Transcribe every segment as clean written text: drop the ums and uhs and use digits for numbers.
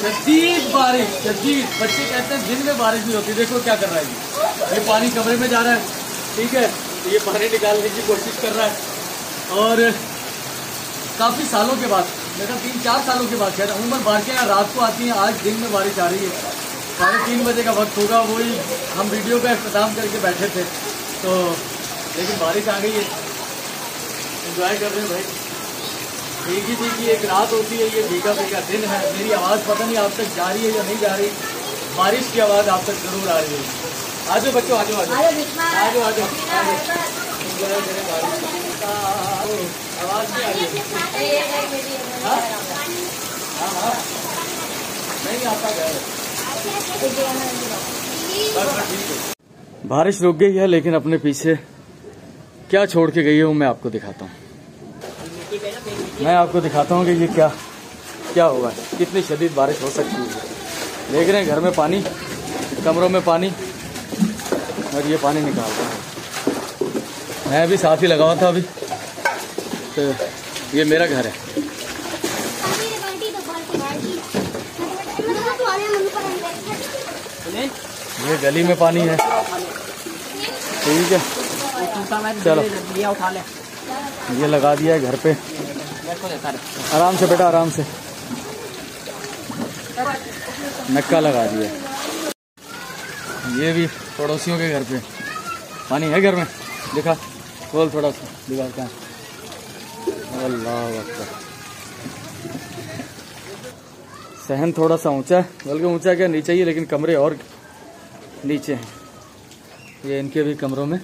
शदीद बारिश, शदीद। बच्चे कहते हैं दिन में बारिश नहीं होती। देखो क्या कर रहा है ये पानी कमरे में जा रहा है, ठीक है। ये पानी निकालने की कोशिश कर रहा है और काफी सालों के बाद, मेरा 3-4 सालों के बाद शायद अमूमन बारिशें रात को आती हैं। आज दिन में बारिश आ रही है। 3:30 बजे का वक्त होगा, वही हम वीडियो का इख्तिताम करके बैठे थे तो लेकिन बारिश आ गई है। एंजॉय कर रहे हैं भाई। भीगी भीगी एक रात होती है, ये भीगा भीगा दिन है। मेरी आवाज़ पता नहीं आप तक जा रही है या नहीं जा रही। बारिश की आवाज़ आप तक जरूर आ रही है। आ जाओ बच्चों, आ जाओ आ जाओ आ जाओ आ जाओ। आवाज़ नहीं आ रही है। हाँ नहीं आता घर। बारिश रुक गई है लेकिन अपने पीछे क्या छोड़ के गई हूँ मैं आपको दिखाता हूँ। मैं आपको दिखाता हूँ कि ये क्या क्या हुआ है, कितनी शदीद बारिश हो सकती है। देख रहे हैं घर में पानी, कमरों में पानी और ये पानी निकाल रहा है। मैं भी साथ ही लगा हुआ था अभी। तो ये मेरा घर है। ये गली में पानी है, ठीक है। चलो ये लगा दिया है घर पे। आराम से बेटा, आराम से नक्का लगा दिया। ये भी पड़ोसियों के घर पे पानी है। घर में दिखा, खोल थोड़ा सा, दिखा क्या। अल्लाह अकबर। सहन थोड़ा सा ऊंचा है, बल्कि ऊंचा क्या नीचे ही है, लेकिन कमरे और नीचे हैं। ये इनके भी कमरों में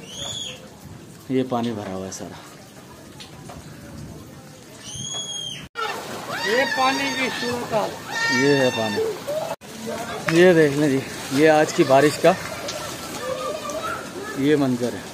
ये पानी भरा हुआ है सारा। ये पानी की सूरत, ये है पानी। ये देख लें जी, ये आज की बारिश का ये मंजर है।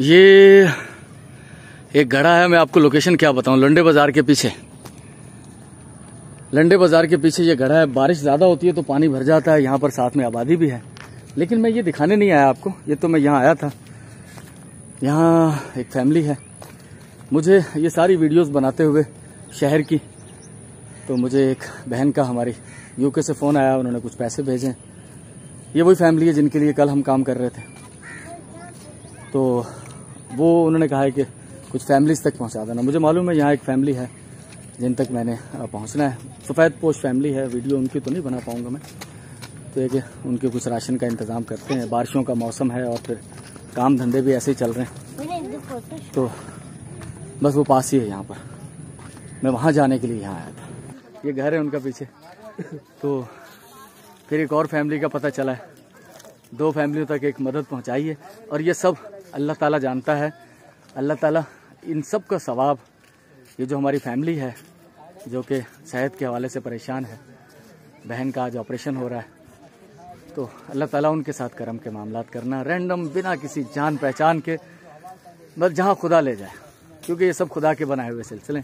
ये एक घड़ा है, मैं आपको लोकेशन क्या बताऊं, लंडे बाजार के पीछे। लंडे बाजार के पीछे ये घड़ा है। बारिश ज़्यादा होती है तो पानी भर जाता है। यहाँ पर साथ में आबादी भी है, लेकिन मैं ये दिखाने नहीं आया आपको। ये तो मैं यहाँ आया था। यहाँ एक फैमिली है। मुझे ये सारी वीडियोस बनाते हुए शहर की, तो मुझे एक बहन का हमारी यूके से फ़ोन आया, उन्होंने कुछ पैसे भेजे। ये वही फैमिली है जिनके लिए कल हम काम कर रहे थे। तो वो उन्होंने कहा है कि कुछ फैमिलीज तक पहुंचा देना। मुझे मालूम है यहाँ एक फैमिली है जिन तक मैंने पहुंचना है। सफ़ेद पोश फैमिली है, वीडियो उनकी तो नहीं बना पाऊंगा मैं। तो ये कि उनके कुछ राशन का इंतज़ाम करते हैं। बारिशों का मौसम है और फिर काम धंधे भी ऐसे ही चल रहे हैं, तो बस वो पास ही है यहाँ पर। मैं वहाँ जाने के लिए यहाँ आया था। ये घर है उनका पीछे। तो फिर एक और फैमिली का पता चला है। 2 फैमिलियों तक एक मदद पहुँचाई है और ये सब अल्लाह ताला जानता है। अल्लाह ताला इन सब का सवाब, ये जो हमारी फैमिली है जो कि सेहत के हवाले से परेशान है, बहन का आज ऑपरेशन हो रहा है, तो अल्लाह ताला उनके साथ करम के मामलात करना, रैंडम बिना किसी जान पहचान के, बस जहाँ खुदा ले जाए, क्योंकि ये सब खुदा के बनाए हुए सिलसिले।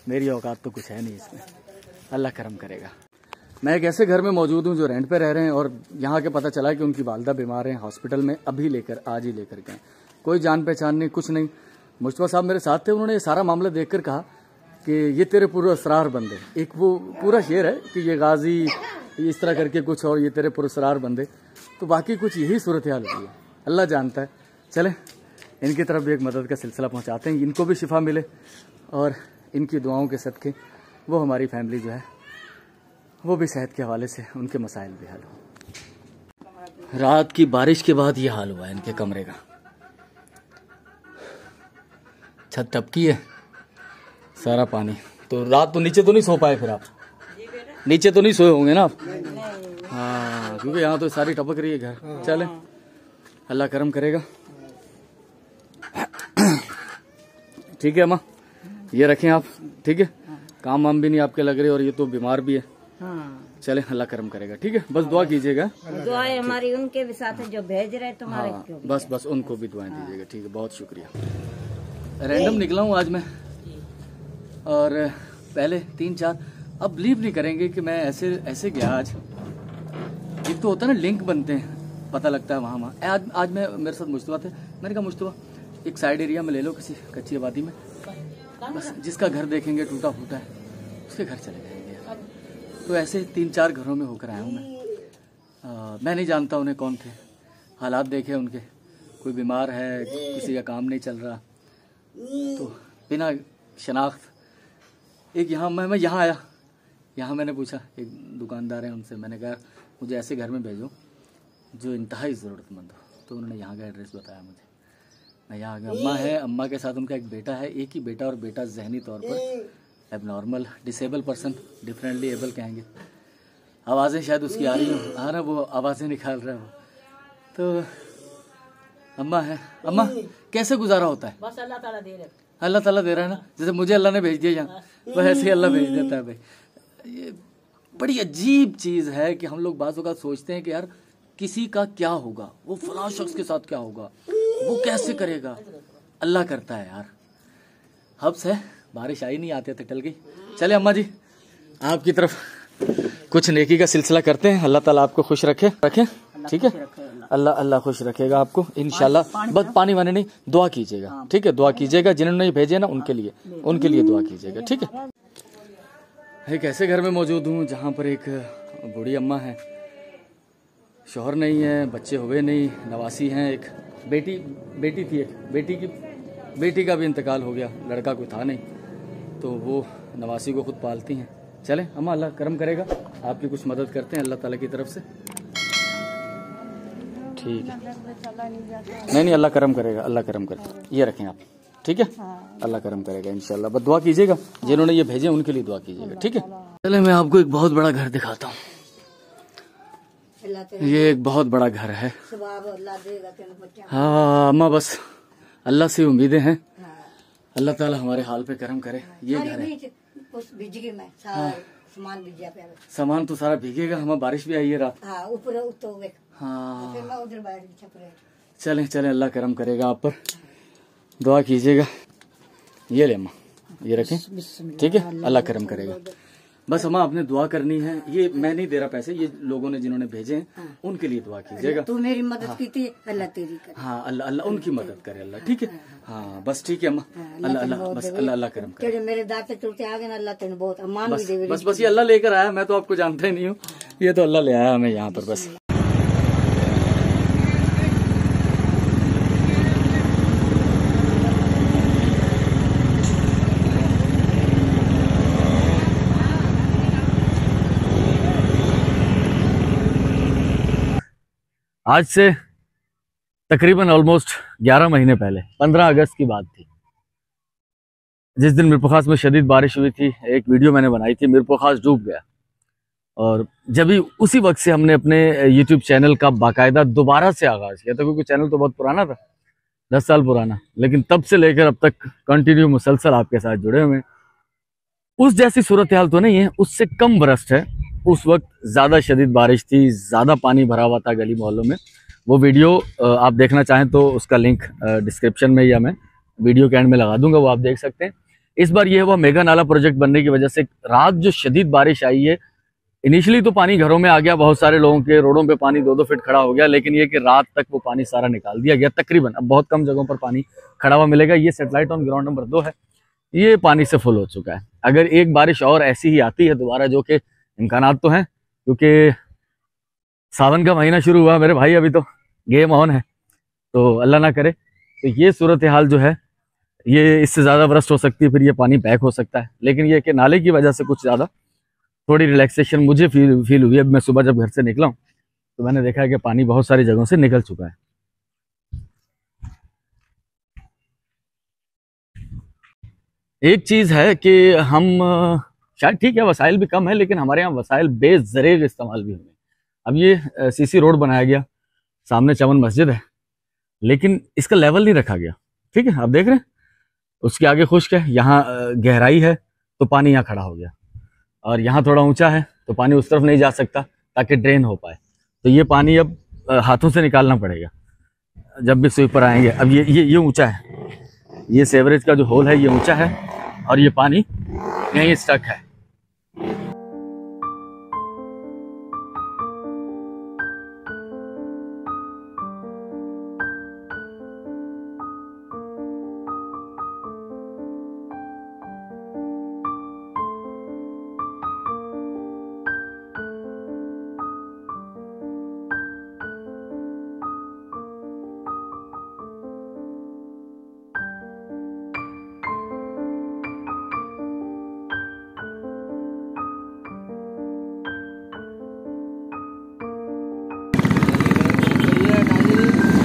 मेरी औकात तो कुछ है नहीं इसमें, अल्लाह करम करेगा। मैं एक ऐसे घर में मौजूद हूँ जो रेंट पे रह रहे हैं और यहाँ के पता चला कि उनकी वालदा बीमार हैं, हॉस्पिटल में अभी लेकर, आज ही लेकर गए। कोई जान पहचान नहीं, कुछ नहीं। मुस्तफा साहब मेरे साथ थे, उन्होंने ये सारा मामला देखकर कहा कि ये तेरे पुरअसरार बंदे। एक वो पूरा शेर है कि ये गाजी इस तरह करके कुछ, और ये तेरे पुरअसरार बंदे। तो बाकी कुछ यही सूरत हाल हुई है, अल्लाह जानता है। चले इनकी तरफ भी एक मदद का सिलसिला पहुँचाते हैं, इनको भी शिफा मिले और इनकी दुआओं के सदके वो हमारी फैमिली जो है वो भी सेहत के हवाले से उनके मसाइल भी हल हो। रात की बारिश के बाद ये हाल हुआ है इनके कमरे का। छत टपकी है, सारा पानी। तो रात तो नीचे तो नहीं सो पाए फिर आप? नीचे तो नहीं सोए होंगे ना आप? हाँ, क्योंकि यहाँ तो सारी टपक रही है घर। चले अल्लाह करम करेगा। ठीक है अम्मा, ये रखें आप, ठीक है। काम वाम भी नहीं आपके लग रहे और ये तो बीमार भी है। चले, अल्लाह करम करेगा। ठीक है, बस दुआ कीजिएगा। दुआएं हमारी उनके भी साथ है जो भेज रहे तुम्हारे। हाँ, बस उनको भी दुआएं दीजिएगा। ठीक है, बहुत शुक्रिया। रैंडम निकला हूँ आज मैं, और पहले 3-4, अब बिलीव नहीं करेंगे कि मैं ऐसे गया आज। एक तो होता है ना, लिंक बनते हैं, पता लगता है वहाँ। आज मैं, मेरे साथ मुश्तबा थे, मैंने कहा मुश्तबा एक साइड एरिया में ले लो, किसी कच्ची आबादी में, बस जिसका घर देखेंगे टूटा फूटा है उसके घर चले जाएंगे। तो ऐसे 3-4 घरों में होकर आया हूँ मैं नहीं जानता उन्हें कौन थे, हालात देखे उनके, कोई बीमार है, किसी का काम नहीं चल रहा, तो बिना शनाख्त एक यहाँ मैं यहाँ आया। यहाँ मैंने पूछा, एक दुकानदार है, उनसे मैंने कहा मुझे ऐसे घर में भेजो जो इंतहाई ज़रूरतमंद हो। तो उन्होंने यहाँ का एड्रेस बताया मुझे, मैं यहाँ आ गया। अम्मा है, अम्मा के साथ उनका एक बेटा है, एक ही बेटा, और बेटा जहनी तौर पर abnormal, disable person, differently able कहेंगे। आवाज़ें शायद उसकी आ रही हो, हाँ ना, वो आवाज़ें निकाल रहा हो। तो अम्मा है, अम्मा कैसे गुजारा होता है? बस अल्लाह ताला दे रहा है। अल्लाह ताला दे रहा है ना, जैसे मुझे अल्लाह ने भेज दिया यहाँ, वह ऐसे ही अल्लाह भेज देता है भाई। ये बड़ी अजीब चीज़ है कि हम लोग बाज़ औक़ात सोचते हैं कि यार किसी का क्या होगा, वो फलां शख्स के साथ क्या होगा, वो कैसे करेगा। अल्लाह करता है यार। हब्स है, बारिश आई नहीं, आते थे टल गई। चले अम्मा जी, आपकी तरफ कुछ नेकी का सिलसिला करते हैं। अल्लाह ताला आपको खुश रखे। ठीक है, अल्लाह खुश रखेगा आपको इंशाल्लाह। बस पानी वानी नहीं, दुआ कीजिएगा। ठीक है, दुआ कीजिएगा, जिन्होंने भेजे ना उनके लिए दुआ कीजिएगा। ठीक है। एक ऐसे घर में मौजूद हूँ जहाँ पर एक बूढ़ी अम्मा है, शौहर नहीं है, बच्चे हुए नहीं, नवासी हैं, एक बेटी थी, एक बेटी का भी इंतकाल हो गया, लड़का कोई था नहीं, तो वो नवासी को खुद पालती हैं। चलें अम्मा, अल्लाह करम करेगा, आपकी कुछ मदद करते हैं अल्लाह ताला की तरफ से। ठीक है, नहीं अल्लाह करम करेगा, अल्लाह करम करेगा। ये रखें आप, ठीक है, अल्लाह करम करेगा इंशाल्लाह। बस दुआ कीजिएगा, जिन्होंने ये भेजे उनके लिए दुआ कीजिएगा। ठीक है, चले मैं आपको एक बहुत बड़ा घर दिखाता हूँ। ये एक बहुत बड़ा घर है। हाँ अम्मा, बस अल्लाह से उम्मीदें हैं, अल्लाह ताला हमारे हाल पे करम करे। ये घर है, सामान तो सारा भीगेगा, हमें बारिश भी आई है रात। हाँ, चलें अल्लाह करम करेगा आप पर, दुआ कीजिएगा। ये ले अम्मा, ये रखें, ठीक है, अल्लाह करम करेगा। बस अम्मा आपने दुआ करनी है, ये मैं नहीं दे रहा पैसे, ये लोगों ने जिन्होंने भेजे हैं उनके लिए दुआ कीजिएगा। तू मेरी मदद की थी, अल्लाह तेरी करे। हाँ, अल्लाह उनकी मदद करे अल्लाह। ठीक है, हाँ बस ठीक है अम्मा, अल्लाह करम करे। मेरे दांत पे चलते आ गए ना, अल्लाह तेने बहुत अम्मान भी दे। बस ये अल्लाह लेकर आया, मैं तो आपको जानता ही नहीं हूँ, ये तो अल्लाह ले आया हमें यहाँ पर। बस आज से तकरीबन ऑलमोस्ट 11 महीने पहले 15 अगस्त की बात थी, जिस दिन मिरपुखास में शदीद बारिश हुई थी। एक वीडियो मैंने बनाई थी, मिरपुखास डूब गया, और जब भी उसी वक्त से हमने अपने YouTube चैनल का बाकायदा दोबारा से आगाज़ किया था, क्योंकि चैनल तो बहुत पुराना था, 10 साल पुराना, लेकिन तब से लेकर अब तक कंटिन्यू मुसलसल आपके साथ जुड़े हुए हैं। उस जैसी सूरत हाल तो नहीं है, उससे कम बरस्ट है। उस वक्त ज़्यादा शदीद बारिश थी, ज़्यादा पानी भरा हुआ था गली मोहल्लों में। वो वीडियो आप देखना चाहें तो उसका लिंक डिस्क्रिप्शन में या मैं वीडियो के एंड में लगा दूंगा, वो आप देख सकते हैं। इस बार ये हुआ, मेगा नाला प्रोजेक्ट बनने की वजह से रात जो शदीद बारिश आई है, इनिशियली तो पानी घरों में आ गया, बहुत सारे लोगों के रोडों पे पानी 2-2 फीट खड़ा हो गया, लेकिन ये कि रात तक वो पानी सारा निकाल दिया गया तकरीबन। अब बहुत कम जगहों पर पानी खड़ा हुआ मिलेगा। ये सेटेलाइट ऑन ग्राउंड नंबर 2 है, ये पानी से फुल हो चुका है। अगर एक बारिश और ऐसी ही आती है दोबारा, जो कि इम्कानात तो हैं, क्योंकि सावन का महीना शुरू हुआ मेरे भाई, अभी तो गेम ऑन है, तो अल्लाह ना करे, तो ये सूरत हाल जो है ये इससे ज़्यादा बरस्ट हो सकती है, फिर ये पानी बैक हो सकता है। लेकिन ये कि नाले की वजह से कुछ ज़्यादा थोड़ी रिलैक्सेशन मुझे फील हुई। अब मैं सुबह जब घर से निकला हूँ तो मैंने देखा है कि पानी बहुत सारी जगहों से निकल चुका है। एक चीज़ है कि हम शायद ठीक है, वसाइल भी कम है, लेकिन हमारे यहाँ वसाइल बेज़रेग इस्तेमाल भी हुए। अब ये सीसी रोड बनाया गया, सामने चमन मस्जिद है, लेकिन इसका लेवल नहीं रखा गया। ठीक है, आप देख रहे हैं, उसके आगे खुश्क है, यहाँ गहराई है तो पानी यहाँ खड़ा हो गया, और यहाँ थोड़ा ऊंचा है तो पानी उस तरफ नहीं जा सकता ताकि ड्रेन हो पाए। तो ये पानी अब हाथों से निकालना पड़ेगा जब भी स्वीपर आएंगे। अब ये ऊंचा है, ये सेवरेज का जो होल है ये ऊंचा है और ये पानी यहीं स्टक है।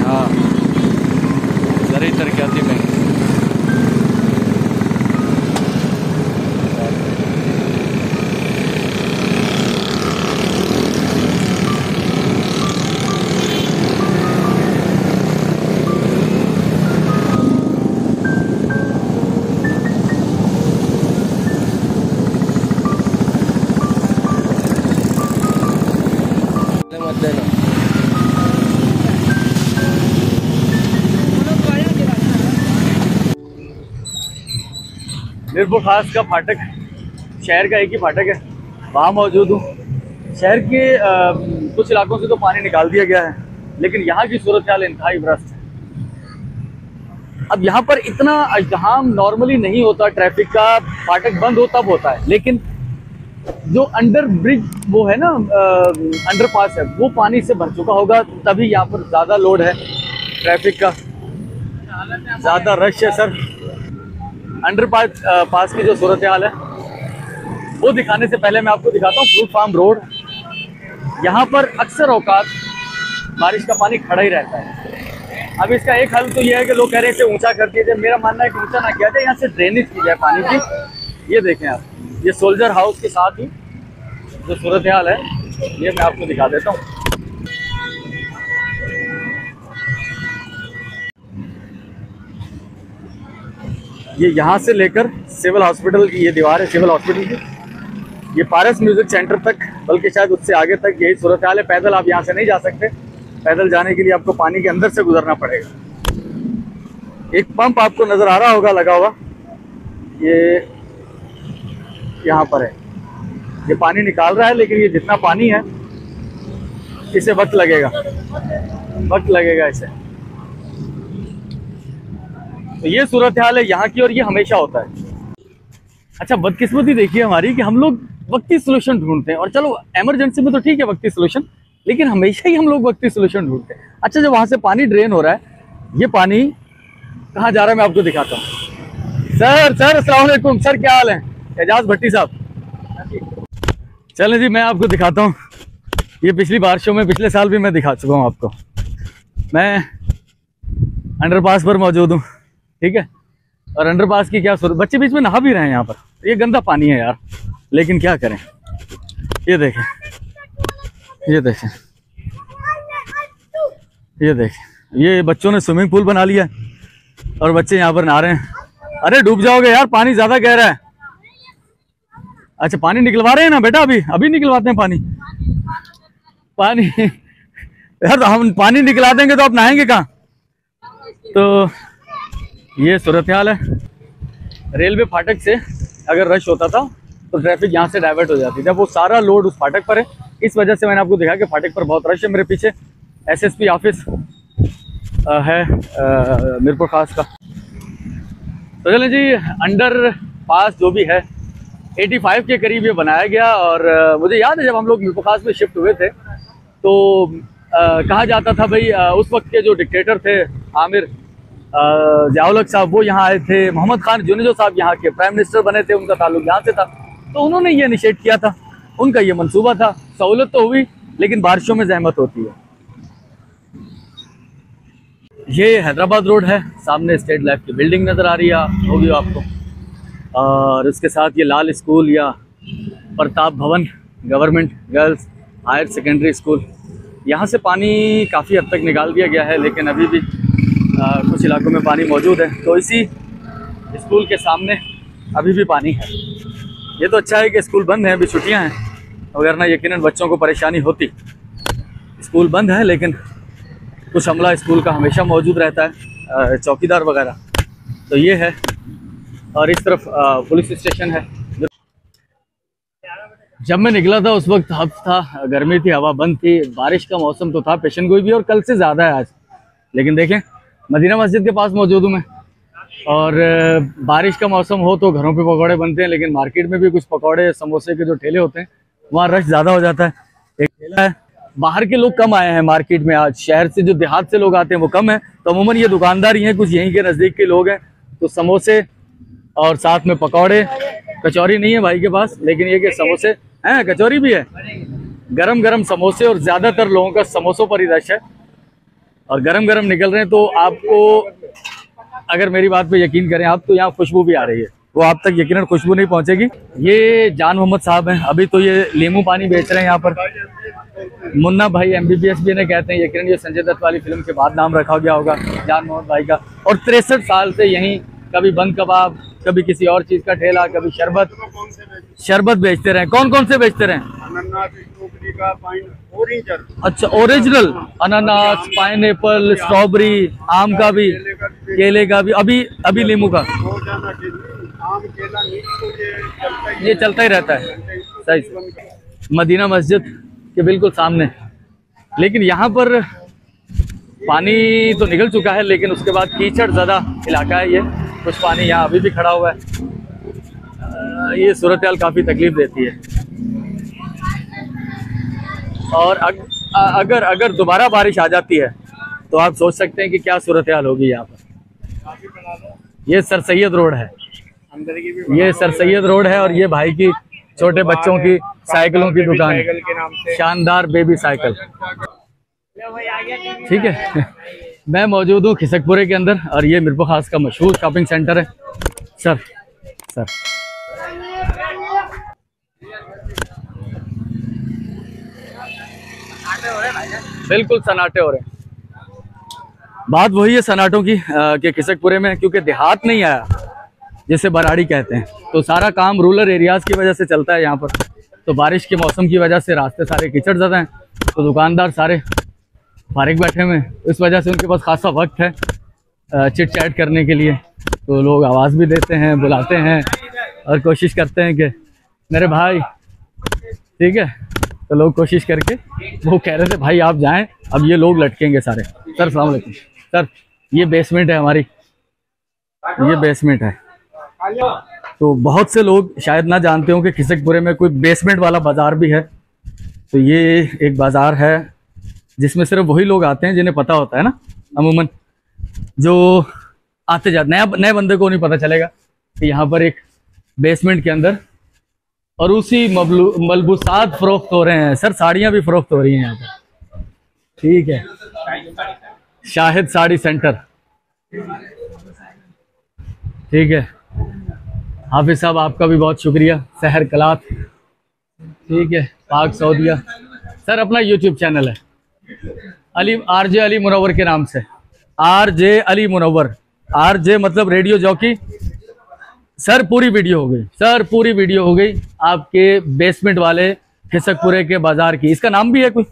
हाँ, ज़रूरी तरक्याती बैंक। मीरपुर खास का फाटक शहर का एक ही फाटक है, वहाँ मौजूद हूँ। शहर के कुछ इलाकों से तो पानी निकाल दिया गया है, लेकिन यहाँ की सूरत हाल इंतहाई भ्रष्ट है। अब यहाँ पर इतना इज़्तिहाम नॉर्मली नहीं होता, ट्रैफिक का फाटक बंद हो तब होता है, लेकिन जो अंडर ब्रिज वो है ना, अंडरपास है, वो पानी से भर चुका होगा, तभी यहाँ पर ज़्यादा लोड है ट्रैफिक का, ज़्यादा रश है सर। अंडरपास की जो सूरत हाल है वो दिखाने से पहले मैं आपको दिखाता हूँ फ्रूट फार्म रोड। यहाँ पर अक्सर औकात बारिश का पानी खड़ा ही रहता है। अब इसका एक हल तो ये है कि लोग कह रहे हैं ऊंचा कर दिया जाए। मेरा मानना है कि ऊंचा ना किया जाए, यहाँ से ड्रेनेज की जाए पानी की। ये देखें आप, ये सोल्जर हाउस के साथ ही जो सूरत हाल है ये मैं आपको दिखा देता हूँ। ये यहाँ से लेकर सिविल हॉस्पिटल की ये दीवार है, सिविल हॉस्पिटल की, ये पारस म्यूजिक सेंटर तक, बल्कि शायद उससे आगे तक यही सूरत हाल है। पैदल आप यहाँ से नहीं जा सकते, पैदल जाने के लिए आपको पानी के अंदर से गुजरना पड़ेगा। एक पंप आपको नजर आ रहा होगा लगा हुआ, ये यहाँ पर है, ये पानी निकाल रहा है, लेकिन ये जितना पानी है इसे वक्त लगेगा इसे। तो ये सूरत हाल है यहाँ की, और ये हमेशा होता है। अच्छा, बदकिस्मती देखिए हमारी कि हम लोग वक्ती सोल्यूशन ढूंढते हैं, और चलो इमरजेंसी में तो ठीक है वक्ती सोल्यूशन, लेकिन हमेशा ही हम लोग वक्ती सोल्यूशन ढूंढते हैं। अच्छा, जब वहां से पानी ड्रेन हो रहा है, ये पानी कहाँ जा रहा है मैं आपको दिखाता हूँ। सर अस्सलाम वालेकुम सर, क्या हाल है? एजाज भट्टी साहब, चलें जी मैं आपको दिखाता हूँ। ये पिछली बारिशों में, पिछले साल भी मैं दिखा चुका हूँ आपको। मैं अंडरपास पर मौजूद हूँ, ठीक है, और अंडरपास की क्या सूरत, बच्चे बीच में नहा भी रहे हैं यहाँ पर। ये गंदा पानी है यार, लेकिन क्या करें। ये देखें, ये देखें, ये देखें, ये बच्चों ने स्विमिंग पूल बना लिया और बच्चे यहाँ पर नहा रहे हैं। अरे डूब जाओगे यार, पानी ज्यादा गहरा है। अच्छा, पानी निकलवा रहे हैं ना बेटा, अभी निकलवाते हैं पानी यार, तो हम पानी निकला देंगे तो आप नहाएंगे कहाँ? तो ये सूरत हाल है। रेलवे फाटक से अगर रश होता था तो ट्रैफिक यहाँ से डाइवर्ट हो जाती थी। अब वो सारा लोड उस फाटक पर है, इस वजह से मैंने आपको देखा कि फाटक पर बहुत रश है। मेरे पीछे एसएसपी ऑफिस है मीरपुर खास का। तो चलें जी, अंडर पास जो भी है 85 के करीब ये बनाया गया। और मुझे याद है जब हम लोग मीरपुर खास में शिफ्ट हुए थे तो कहा जाता था भाई, उस वक्त के जो डिक्टेटर थे आमिर ज़िया-उल-हक साहब, वो यहाँ आए थे। मोहम्मद खान जुनेजो साहब यहाँ के प्राइम मिनिस्टर बने थे, उनका ताल्लुक यहाँ से था, तो उन्होंने ये इनिशिएट किया था, उनका ये मंसूबा था। सहूलत तो हुई, लेकिन बारिशों में जहमत होती है। ये हैदराबाद रोड है, सामने स्टेट लाइफ की बिल्डिंग नज़र आ रही है होगी आपको, और इसके साथ ये लाल स्कूल या Pratap Bhawan government girls higher secondary school. यहाँ से पानी काफ़ी हद तक निकाल दिया गया है, लेकिन अभी भी कुछ इलाकों में पानी मौजूद है। तो इसी स्कूल के सामने अभी भी पानी है। ये तो अच्छा है कि स्कूल बंद है, अभी छुट्टियां हैं, वगैरह यकीनन बच्चों को परेशानी होती। स्कूल बंद है लेकिन कुछ अमला स्कूल का हमेशा मौजूद रहता है, चौकीदार वगैरह। तो ये है, और इस तरफ पुलिस स्टेशन है। जब मैं निकला था उस वक्त हफ्त था, गर्मी थी, हवा बंद थी, बारिश का मौसम तो था, पेशन गोई भी, और कल से ज़्यादा है आज। लेकिन देखें, मदीना मस्जिद के पास मौजूद हूँ मैं, और बारिश का मौसम हो तो घरों पे पकौड़े बनते हैं, लेकिन मार्केट में भी कुछ पकौड़े समोसे के जो ठेले होते हैं वहाँ रश ज़्यादा हो जाता है। एक ठेला है, बाहर के लोग कम आए हैं मार्केट में आज, शहर से जो देहात से लोग आते हैं वो कम है। तो अमूमन ये दुकानदार ही हैं, कुछ यहीं के नज़दीक के लोग हैं। तो समोसे और साथ में पकौड़े, कचौरी नहीं है भाई के पास, लेकिन ये कि समोसे हैं, कचौरी भी है, गरम गरम समोसे, और ज़्यादातर लोगों का समोसों पर ही रश है और गरम गरम निकल रहे हैं। तो आपको अगर मेरी बात पे यकीन करें आप, तो यहाँ खुशबू भी आ रही है, वो आप तक यकीनन खुशबू नहीं पहुँचेगी। ये जान मोहम्मद साहब हैं, अभी तो ये लीमू पानी बेच रहे हैं यहाँ पर। मुन्ना भाई MBBS भी इन्हें कहते हैं, यकीनन ये संजय दत्त वाली फिल्म के बाद नाम रखा गया होगा जान मोहम्मद भाई का। और 63 साल से यहीं कभी बंद कबाब, कभी किसी और चीज़ का ठेला, कभी शरबत बेचते रहे। कौन कौन से बेचते रहे? अच्छा, ओरिजिनल अनानास, पाइनएप्पल, स्ट्रॉबेरी, आम का भी, केले का भी, अभी नींबू का, ये चलता ही रहता है। सही से मदीना मस्जिद के बिल्कुल सामने। लेकिन यहाँ पर पानी तो निकल चुका है, लेकिन उसके बाद कीचड़ ज़्यादा इलाका है ये, कुछ पानी यहाँ अभी भी खड़ा हुआ है। ये सूरत हाल काफ़ी तकलीफ देती है। और अगर दोबारा बारिश आ जाती है तो आप सोच सकते हैं कि क्या सूरत हाल होगी यहाँ पर। ये सर सैयद रोड है, ये सर सैयद रोड है, और ये भाई की छोटे बच्चों की साइकिलों की दुकान, शानदार बेबी साइकिल। ठीक है, मैं मौजूद हूँ खिसकपुरे के अंदर, और ये मिरपुर खास का मशहूर शॉपिंग सेंटर है। सर बिल्कुल सन्नाटे हो रहे हैं। बात वही है सन्नाटों की कि खिसकपुरे में क्योंकि देहात नहीं आया, जिसे बराड़ी कहते हैं, तो सारा काम रूरल एरियाज की वजह से चलता है यहाँ पर। तो बारिश के मौसम की वजह से रास्ते सारे कीचड़ ज़्यादा हैं, तो दुकानदार सारे फारिग बैठे हुए हैं, इस वजह से उनके पास खासा वक्त है चिट चैट करने के लिए। तो लोग आवाज़ भी देते हैं, बुलाते हैं और कोशिश करते हैं कि मेरे भाई, ठीक है। तो लोग कोशिश करके, वो कह रहे थे भाई आप जाएं, अब ये लोग लटकेंगे सारे। सर अस्सलाम वालेकुम। सर ये बेसमेंट है हमारी, ये बेसमेंट है। तो बहुत से लोग शायद ना जानते हो कि खिसकपुरे में कोई बेसमेंट वाला बाज़ार भी है। तो ये एक बाज़ार है जिसमें सिर्फ वही लोग आते हैं जिन्हें पता होता है ना, अमूमन जो आते जाते, नए बंदे को नहीं पता चलेगा कि यहाँ पर एक बेसमेंट के अंदर और उसी मलबूसात फरोख्त हो रहे हैं। सर साड़ियाँ भी फरोख्त हो रही हैं यहाँ पर, ठीक है। शाहिद साड़ी सेंटर, ठीक है। हाफिज साहब आपका भी बहुत शुक्रिया। सहर कलात, ठीक है। पाक सऊदिया। सर अपना यूट्यूब चैनल है अली, RJ अली मुनव्वर के नाम से, RJ अली मुनव्वर। RJ मतलब रेडियो जॉकी। सर पूरी वीडियो हो गई, सर पूरी वीडियो हो गई आपके बेसमेंट वाले खिसकपुरे के बाजार की। इसका नाम भी है कोई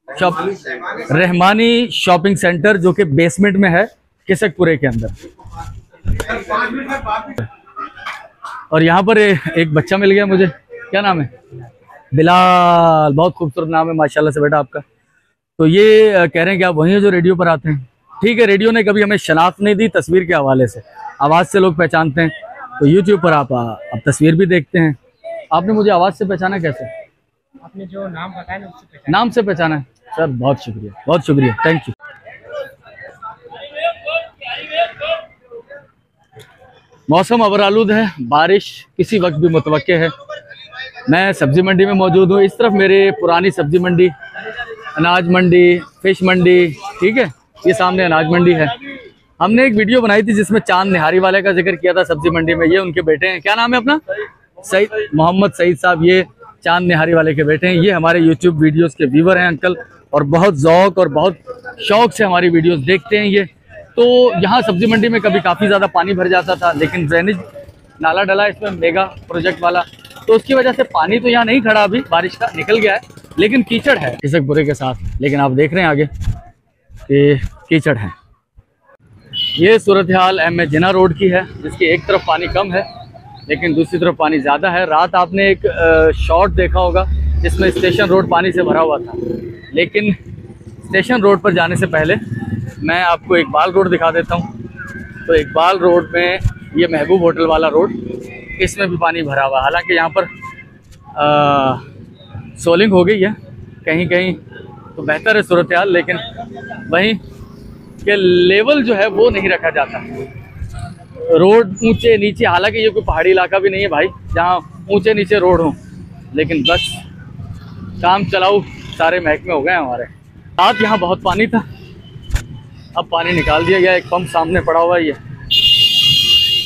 शॉप, रहमानी शॉपिंग सेंटर, जो कि बेसमेंट में है खिसकपुरे के अंदर। और यहाँ पर एक बच्चा मिल गया मुझे, क्या नाम है? बिलाल। बहुत खूबसूरत नाम है माशाल्लाह से बेटा आपका। तो ये कह रहे हैं कि आप वही हो जो रेडियो पर आते हैं। ठीक है, रेडियो ने कभी हमें शनाख्त नहीं दी, तस्वीर के हवाले से, आवाज़ से लोग पहचानते हैं। तो यूट्यूब पर आप अब तस्वीर भी देखते हैं। आपने मुझे आवाज़ से पहचाना कैसे? आपने जो नाम बताया ना, उससे पहचाना। नाम से पहचाना है। सर बहुत शुक्रिया, बहुत शुक्रिया, थैंक यू। मौसम अबरालूद है, बारिश किसी वक्त भी मुतवक्के है। मैं सब्जी मंडी में मौजूद हूँ। इस तरफ मेरे पुरानी सब्जी मंडी, अनाज मंडी, फिश मंडी, ठीक है। ये सामने अनाज मंडी है। हमने एक वीडियो बनाई थी जिसमें चांद निहारी वाले का जिक्र किया था सब्जी मंडी में। ये उनके बेटे हैं, क्या नाम है अपना? सईद, मोहम्मद सईद साहब। ये चांद निहारी वाले के बेटे हैं। ये हमारे यूट्यूब वीडियोस के व्यूवर हैं अंकल, और बहुत ज़ौक़ और बहुत शौक़ से हमारी वीडियोस देखते हैं ये। तो यहाँ सब्जी मंडी में कभी काफ़ी ज़्यादा पानी भर जाता था, लेकिन ड्रेनेज नाला डला इसमें मेगा प्रोजेक्ट वाला, तो उसकी वजह से पानी तो यहाँ नहीं खड़ा, अभी बारिश का निकल गया है, लेकिन कीचड़ है किसकपुरे के साथ। लेकिन आप देख रहे हैं आगे कि कीचड़ है। ये सूरत हाल एम जिना रोड की है, जिसकी एक तरफ पानी कम है लेकिन दूसरी तरफ पानी ज़्यादा है। रात आपने एक शॉट देखा होगा जिसमें स्टेशन रोड पानी से भरा हुआ था, लेकिन स्टेशन रोड पर जाने से पहले मैं आपको इकबाल रोड दिखा देता हूँ। तो इकबाल रोड में ये महबूब होटल वाला रोड, इसमें भी पानी भरा हुआ है। हालांकि यहाँ पर सोलिंग हो गई है कहीं कहीं, तो बेहतर है सूरत हाल, लेकिन वहीं के लेवल जो है वो नहीं रखा जाता। रोड ऊंचे नीचे, हालांकि ये कोई पहाड़ी इलाका भी नहीं है भाई जहाँ ऊंचे नीचे रोड हो, लेकिन बस काम चलाओ सारे महकमे हो गए हमारे। रात यहाँ बहुत पानी था, अब पानी निकाल दिया गया, एक पंप सामने पड़ा हुआ है ये,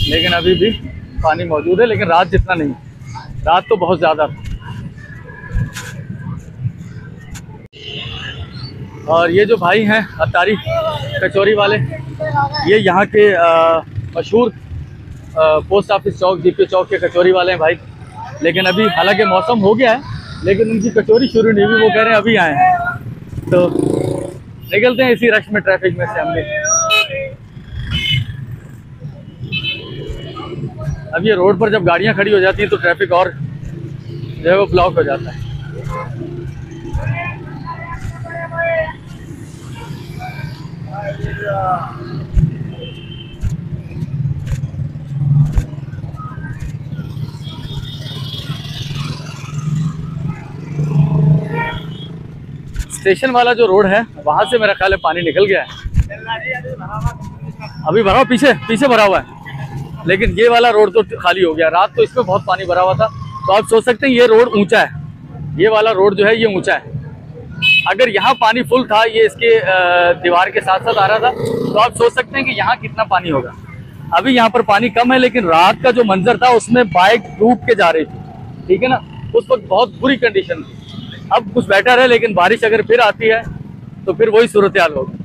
लेकिन अभी भी पानी मौजूद है, लेकिन रात जितना नहीं, रात तो बहुत ज़्यादा था। और ये जो भाई हैं अतारी कचौरी वाले, ये यहाँ के मशहूर पोस्ट ऑफिस चौक, जीपी चौक के कचौरी वाले हैं भाई। लेकिन अभी हालांकि मौसम हो गया है, लेकिन उनकी कचौरी शुरू नहीं हुई, वो कह रहे हैं अभी आए हैं। तो निकलते हैं इसी रश में, ट्रैफिक में से हम भी। अब ये रोड पर जब गाड़ियां खड़ी हो जाती हैं तो ट्रैफिक और जो है वो ब्लॉक हो जाता है। स्टेशन वाला जो रोड है वहां से मेरा ख्याल है पानी निकल गया है, अभी भरा हुआ, पीछे भरा हुआ है, लेकिन ये वाला रोड तो खाली हो गया। रात तो इसमें बहुत पानी भरा हुआ था, तो आप सोच सकते हैं ये रोड ऊंचा है, ये वाला रोड जो है ये ऊंचा है। अगर यहाँ पानी फुल था, ये इसके दीवार के साथ साथ आ रहा था, तो आप सोच सकते हैं कि यहाँ कितना पानी होगा। अभी यहाँ पर पानी कम है, लेकिन रात का जो मंजर था उसमें बाइक डूब के जा रही थी, ठीक है ना, उस वक्त बहुत बुरी कंडीशन थी। अब कुछ बेटर है, लेकिन बारिश अगर फिर आती है तो फिर वही सूरत हाल होगी।